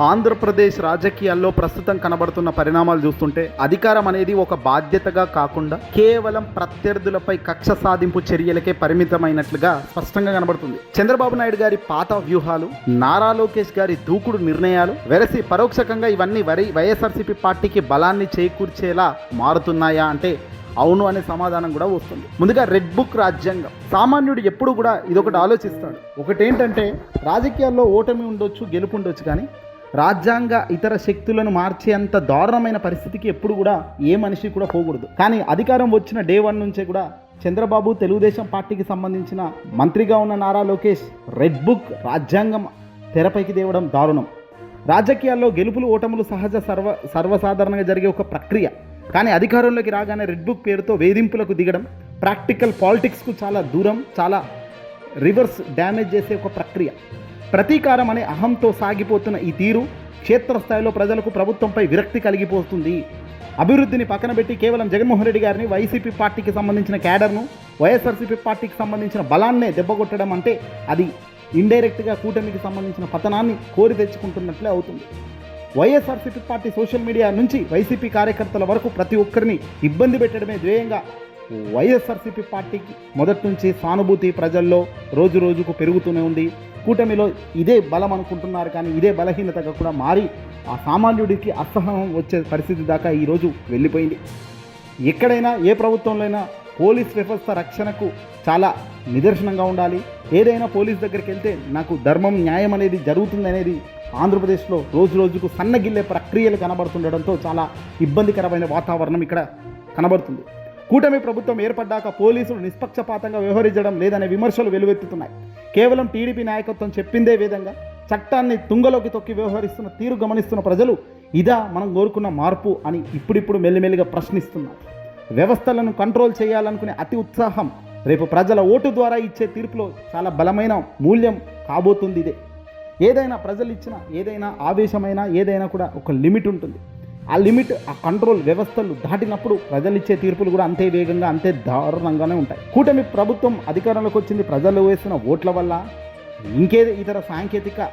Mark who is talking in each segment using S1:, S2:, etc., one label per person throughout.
S1: ఆంధ్రప్రదేశ్ రాజకీయాల్లో ప్రస్తుతం కనబడుతున్న పరిణామాలు చూస్తుంటే అధికారం అనేది ఒక బాధ్యతగా కాకుండా కేవలం ప్రత్యర్థులపై కక్ష సాధింపు చర్యలకే పరిమితమైనట్లుగా స్పష్టంగా కనబడుతుంది. చంద్రబాబు నాయుడు గారి పాత వ్యూహాలు, నారా లోకేష్ గారి దూకుడు నిర్ణయాలు వెరసి పరోక్షకంగా ఇవన్నీ వైఎస్ఆర్సీపీ పార్టీకి బలాన్ని చేకూర్చేలా మారుతున్నాయా అంటే అవును అనే సమాధానం కూడా వస్తుంది. ముందుగా రెడ్ బుక్ రాజ్యాంగం. సామాన్యుడు ఎప్పుడు కూడా ఇదొకటి ఆలోచిస్తాడు. ఒకటేంటంటే రాజకీయాల్లో ఓటమి ఉండొచ్చు, గెలుపు ఉండొచ్చు, కానీ రాజ్యాంగ ఇతర శక్తులను మార్చేంత దారుణమైన పరిస్థితికి ఎప్పుడు కూడా ఏ మనిషి కూడా పోకూడదు. కానీ అధికారం వచ్చిన డే 1 నుంచే కూడా చంద్రబాబు, తెలుగుదేశం పార్టీకి సంబంధించిన మంత్రిగా ఉన్న నారా లోకేష్ రెడ్ బుక్ రాజ్యాంగం తెరపైకి తేవడం దారుణం. రాజకీయాల్లో గెలుపులు ఓటములు సహజ సర్వసాధారణంగా జరిగే ఒక ప్రక్రియ. కానీ అధికారంలోకి రాగానే రెడ్ బుక్ పేరుతో వేధింపులకు దిగడం ప్రాక్టికల్ పాలిటిక్స్కు చాలా దూరం, చాలా రివర్స్ డ్యామేజ్ చేసే ఒక ప్రక్రియ. ప్రతీకారం అనే అహంతో సాగిపోతున్న ఈ తీరు క్షేత్రస్థాయిలో ప్రజలకు ప్రభుత్వంపై విరక్తి కలిగిపోతుంది. అభివృద్ధిని పక్కన పెట్టి కేవలం జగన్మోహన్ రెడ్డి గారిని, వైసీపీ పార్టీకి సంబంధించిన క్యాడర్ను, వైఎస్ఆర్సీపీ పార్టీకి సంబంధించిన బలాన్నే దెబ్బకొట్టడం అంటే అది ఇండైరెక్ట్గా కూటమికి సంబంధించిన పతనాన్ని కోరి తెచ్చుకుంటున్నట్లే అవుతుంది. వైఎస్ఆర్సీపీ పార్టీ సోషల్ మీడియా నుంచి వైసీపీ కార్యకర్తల వరకు ప్రతి ఒక్కరిని ఇబ్బంది పెట్టడమే ధ్యేయంగా వైఎస్ఆర్సీపీ పార్టీకి మొదటి నుంచి సానుభూతి ప్రజల్లో రోజు రోజుకు పెరుగుతూనే ఉంది. కూటమిలో ఇదే బలం అనుకుంటున్నారు, కానీ ఇదే బలహీనతగా కూడా మారి ఆ సామాన్యుడికి అసహనం వచ్చే పరిస్థితి దాకా ఈరోజు వెళ్ళిపోయింది. ఎక్కడైనా ఏ ప్రభుత్వంలో అయినా పోలీస్ వ్యవస్థ రక్షణకు చాలా నిదర్శనంగా ఉండాలి. ఏదైనా పోలీస్ దగ్గరికి వెళ్తే నాకు ధర్మం, న్యాయం అనేది జరుగుతుంది అనేది ఆంధ్రప్రదేశ్లో రోజు రోజుకు సన్నగిల్లే ప్రక్రియలు కనబడుతుండడంతో చాలా ఇబ్బందికరమైన వాతావరణం ఇక్కడ కనబడుతుంది. కూటమి ప్రభుత్వం ఏర్పడ్డాక పోలీసులు నిష్పక్షపాతంగా వ్యవహరించడం లేదనే విమర్శలు వెలువెత్తుతున్నాయి. కేవలం టీడీపీ నాయకత్వం చెప్పిందే విధంగా చట్టాన్ని తుంగలోకి తొక్కి వ్యవహరిస్తున్న తీరు గమనిస్తున్న ప్రజలు ఇదా మనం కోరుకున్న మార్పు అని ఇప్పుడిప్పుడు మెల్లిమెల్లిగా ప్రశ్నిస్తున్నారు. వ్యవస్థలను కంట్రోల్ చేయాలనుకునే అతి ఉత్సాహం రేపు ప్రజల ఓటు ద్వారా ఇచ్చే తీర్పులో చాలా బలమైన మూల్యం కాబోతుంది. ఇదే ఏదైనా ప్రజలు ఇచ్చిన ఏదైనా ఆవేశమైనా ఏదైనా కూడా ఒక లిమిట్ ఉంటుంది. ఆ లిమిట్, ఆ కంట్రోల్ వ్యవస్థలు దాటినప్పుడు ప్రజలు ఇచ్చే తీర్పులు కూడా అంతే వేగంగా, అంతే దారుణంగానే ఉంటాయి. కూటమి ప్రభుత్వం అధికారంలోకి వచ్చింది ప్రజలు వేసిన ఓట్ల వల్ల, ఇంకేదో ఇతర సాంకేతిక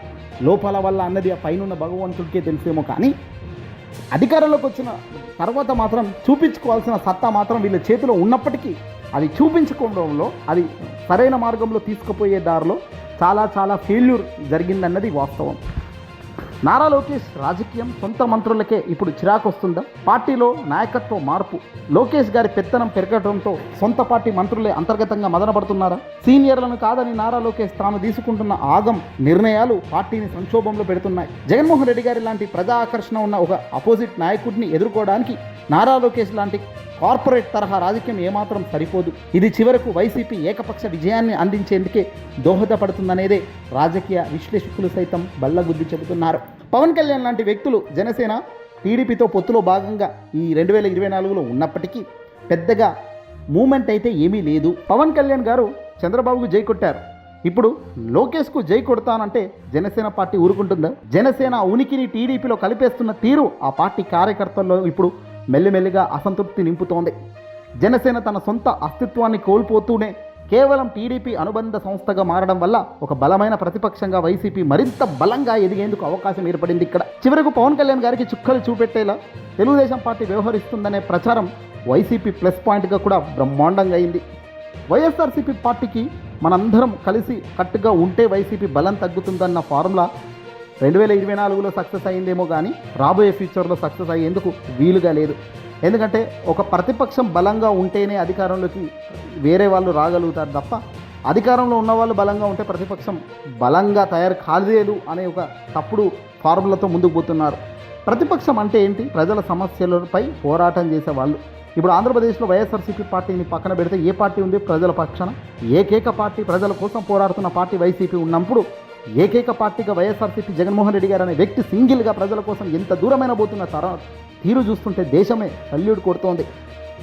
S1: లోపాల వల్ల అన్నది ఆ పైన భగవంతుడికే తెలిసేమో, కానీ అధికారంలోకి వచ్చిన తర్వాత మాత్రం చూపించుకోవాల్సిన సత్తా మాత్రం వీళ్ళ చేతిలో ఉన్నప్పటికీ అది చూపించుకోవడంలో, అది సరైన మార్గంలో తీసుకుపోయే దారిలో చాలా ఫెయిల్యూర్ జరిగిందన్నది వాస్తవం. నారా లోకేష్ రాజకీయం సొంత మంత్రులకే ఇప్పుడు చిరాకు వస్తుందా? పార్టీలో నాయకత్వ మార్పు, లోకేష్ గారి పెత్తనం పెరగడంతో సొంత పార్టీ మంత్రులే అంతర్గతంగా మదనపడుతున్నారా? సీనియర్లను కాదని నారా లోకేష్ తాను తీసుకుంటున్న ఆగం నిర్ణయాలు పార్టీని సంక్షోభంలో పెడుతున్నాయి. జగన్మోహన్ రెడ్డి గారి లాంటి ప్రజా ఆకర్షణ ఉన్న ఒక అపోజిట్ నాయకుడిని ఎదుర్కోవడానికి నారా లోకేష్ లాంటి కార్పొరేట్ తరహా రాజకీయం ఏమాత్రం సరిపోదు. ఇది చివరకు వైసీపీ ఏకపక్ష విజయాన్ని అందించేందుకే దోహదపడుతుందనేదే రాజకీయ విశ్లేషకులు సైతం బల్లగుద్ది చెబుతున్నారు. పవన్ కళ్యాణ్ లాంటి వ్యక్తులు జనసేన, టీడీపీతో పొత్తులో భాగంగా ఈ 2024లో ఉన్నప్పటికీ పెద్దగా మూమెంట్ అయితే ఏమీ లేదు. పవన్ కళ్యాణ్ గారు చంద్రబాబుకు జై కొట్టారు. ఇప్పుడు లోకేష్కు జై కొడతానంటే జనసేన పార్టీ ఊరుకుంటుందా? జనసేన ఉనికిని టీడీపీలో కలిపేస్తున్న తీరు ఆ పార్టీ కార్యకర్తల్లో ఇప్పుడు మెల్లిమెల్లిగా అసంతృప్తి నింపుతోంది. జనసేన తన సొంత అస్తిత్వాన్ని కోల్పోతూనే కేవలం టీడీపీ అనుబంధ సంస్థగా మారడం వల్ల ఒక బలమైన ప్రతిపక్షంగా వైసీపీ మరింత బలంగా ఎదిగేందుకు అవకాశం ఏర్పడింది. ఇక్కడ చివరకు పవన్ కళ్యాణ్ గారికి చుక్కలు చూపెట్టేలా తెలుగుదేశం పార్టీ వ్యవహరిస్తుందనే ప్రచారం వైసీపీ ప్లస్ పాయింట్గా కూడా బ్రహ్మాండంగా అయింది. వైఎస్ఆర్సీపీ పార్టీకి మనందరం కలిసి కట్టుగా ఉంటే వైసీపీ బలం తగ్గుతుందన్న ఫార్ములా 2024లో సక్సెస్ అయ్యిందేమో, కానీ రాబోయే ఫ్యూచర్లో సక్సెస్ అయ్యేందుకు వీలుగా లేదు. ఎందుకంటే ఒక ప్రతిపక్షం బలంగా ఉంటేనే అధికారంలోకి వేరే వాళ్ళు రాగలుగుతారు తప్ప అధికారంలో ఉన్నవాళ్ళు బలంగా ఉంటే ప్రతిపక్షం బలంగా తయారు కాలేదు అనే ఒక తప్పుడు ఫార్ములాతో ముందుకు పోతున్నారు. ప్రతిపక్షం అంటే ఏంటి? ప్రజల సమస్యలపై పోరాటం చేసేవాళ్ళు. ఇప్పుడు ఆంధ్రప్రదేశ్లో వైఎస్ఆర్సీపీ పార్టీని పక్కన పెడితే ఏ పార్టీ ఉంది ప్రజల పక్షాన? ఏకైక పార్టీ, ప్రజల కోసం పోరాడుతున్న పార్టీ వైసీపీ ఉన్నప్పుడు ఏకైక పార్టీగా వైఎస్ఆర్సీపీ జగన్మోహన్ రెడ్డి గారు అనే వ్యక్తి సింగిల్గా ప్రజల కోసం ఎంత దూరమైన పోతున్న తీరు చూస్తుంటే దేశమే సల్యూట్ కొడుతోంది.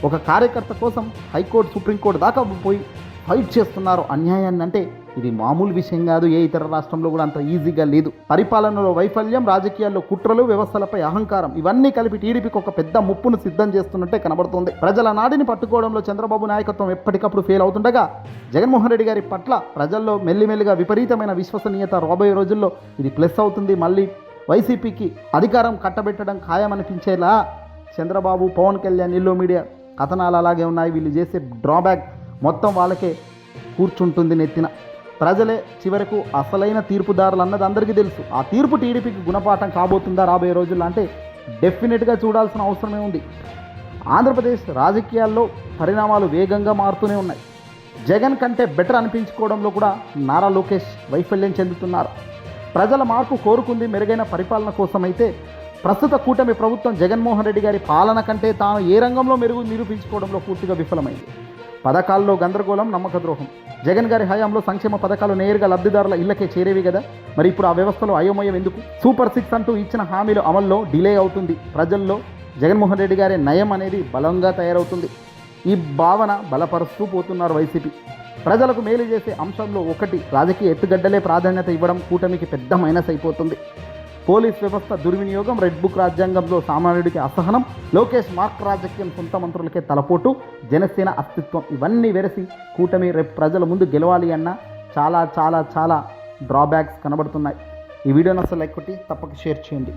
S1: ఒక కార్యకర్త కోసం హైకోర్టు, సుప్రీంకోర్టు దాకా పోయి ఫైట్ చేస్తున్నారు అన్యాయాన్ని. అంటే ఇది మామూలు విషయం కాదు. ఏ ఇతర రాష్ట్రంలో కూడా అంత ఈజీగా లేదు. పరిపాలనలో వైఫల్యం, రాజకీయాల్లో కుట్రలు, వ్యవస్థలపై అహంకారం ఇవన్నీ కలిపి టీడీపీకి ఒక పెద్ద ముప్పును సిద్ధం చేస్తున్నట్టే కనబడుతోంది. ప్రజల నాడిని పట్టుకోవడంలో చంద్రబాబు నాయకత్వం ఎప్పటికప్పుడు ఫెయిల్ అవుతుండగా జగన్మోహన్ రెడ్డి గారి పట్ల ప్రజల్లో మెల్లిమెల్లిగా విపరీతమైన విశ్వసనీయత రాబోయే రోజుల్లో ఇది ప్లస్ అవుతుంది. మళ్ళీ వైసీపీకి అధికారం కట్టబెట్టడం ఖాయమనిపించేలా చంద్రబాబు, పవన్ కళ్యాణ్, ఎల్లో మీడియా కథనాలు అలాగే ఉన్నాయి. వీళ్ళు చేసే డ్రాబ్యాక్ మొత్తం వాళ్ళకే కూర్చుంటుంది నెత్తిన. ప్రజలే చివరకు అసలైన తీర్పుదారులు అన్నది అందరికీ తెలుసు. ఆ తీర్పు టీడీపీకి గుణపాఠం కాబోతుందా రాబోయే రోజుల్లో అంటే డెఫినెట్గా చూడాల్సిన అవసరమే ఉంది. ఆంధ్రప్రదేశ్ రాజకీయాల్లో పరిణామాలు వేగంగా మారుతూనే ఉన్నాయి. జగన్ కంటే బెటర్ అనిపించుకోవడంలో కూడా నారా లోకేష్ వైఫల్యం చెందుతున్నారు. ప్రజల మార్పు కోరుకుంది మెరుగైన పరిపాలన కోసమైతే ప్రస్తుత కూటమి ప్రభుత్వం జగన్మోహన్ రెడ్డి గారి పాలన కంటే తాను ఏ రంగంలో మెరుగు నిరూపించుకోవడంలో పూర్తిగా విఫలమైంది. పథకాల్లో గందరగోళం, నమ్మక ద్రోహం. జగన్ గారి హయాంలో సంక్షేమ పథకాలు నేరుగా లబ్ధిదారుల ఇళ్లకే చేరేవి కదా, మరి ఇప్పుడు ఆ వ్యవస్థలో అయోమయం ఎందుకు? సూపర్ 6 అంటూ ఇచ్చిన హామీలు అమల్లో డిలే అవుతుంది. ప్రజల్లో జగన్మోహన్ రెడ్డి గారి నయం అనేది బలంగా తయారవుతుంది. ఈ భావన బలపరుస్తూ పోతున్నారు వైసీపీ. ప్రజలకు మేలు చేసే అంశంలో ఒకటి రాజకీయ ఎత్తుగడ్డలే ప్రాధాన్యత ఇవ్వడం కూటమికి పెద్ద మైనస్ అయిపోతుంది. పోలీస్ వ్యవస్థ దుర్వినియోగం, రెడ్ బుక్ రాజ్యాంగంలో సామాన్యుడికి అసహనం, లోకేష్ మార్క్ రాజకీయం, సొంత మంత్రులకే తలపోటు, జనసేన అస్తిత్వం ఇవన్నీ వెరసి కూటమి రేపు ప్రజల ముందు గెలవాలి అన్న చాలా చాలా చాలా డ్రాబ్యాక్స్ కనబడుతున్నాయి. ఈ వీడియోని అసలు లైక్ కొట్టి తప్పక షేర్ చేయండి.